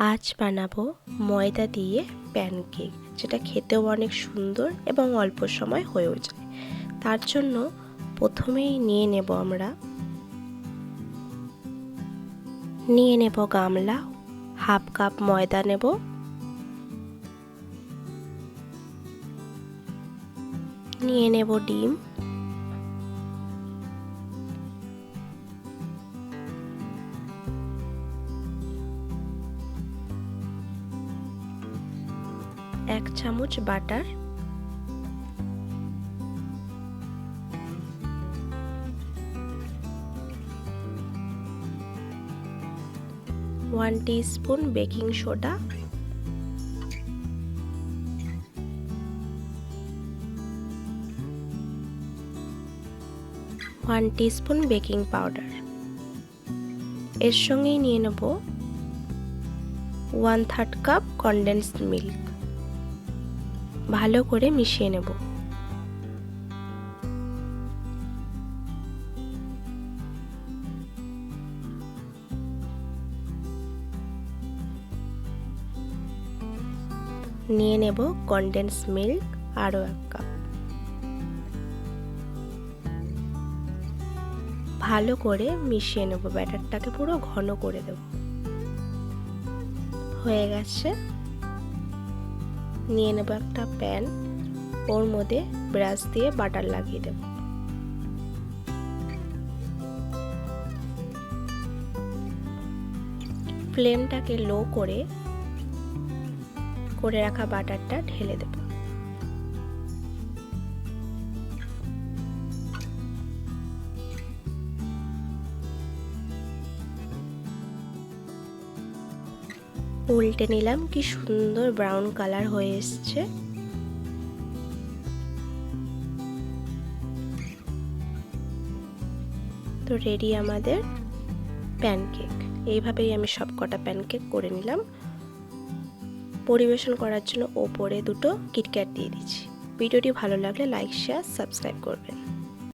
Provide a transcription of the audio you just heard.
আজ বানাবো ময়দা দিয়ে প্যানকেক, যেটা খেতেও অনেক সুন্দর এবং অল্প সময় হয়েও যায়। তার জন্য প্রথমেই নিয়ে নেব গামলা, হাফ কাপ ময়দা নেব, নিয়ে নেব ডিম, এক চামচ butter, one teaspoon baking soda, one teaspoon baking powder. এর সঙ্গেই নিয়ে নেব 1/3 কাপ কনডেন্সড মিল্ক। ভালো করে মিশিয়ে নেব। নিয়ে নেব কনডেন্সড মিল্ক আরও 1 কাপ। ভালো করে মিশিয়ে নেব, ব্যাটারটাকে পুরো ঘন করে দেব। হয়ে গেছে। নিয়ে নেব একটা প্যান, ওর মধ্যে ব্রাশ দিয়ে বাটার লাগিয়ে দেব। ফ্লেমটাকে লো করে রাখা বাটারটা ঢেলে দেব। উল্টে নিলাম, কি সুন্দর ব্রাউন কালার হয়ে এসছে। তো রেডি আমাদের প্যানকেক। এইভাবেই আমি সবকটা প্যানকেক করে নিলাম। পরিবেশন করার জন্য ওপরে 2টো কিটক্যাট দিয়ে দিচ্ছি। ভিডিওটি ভালো লাগলে লাইক, শেয়ার, সাবস্ক্রাইব করবেন।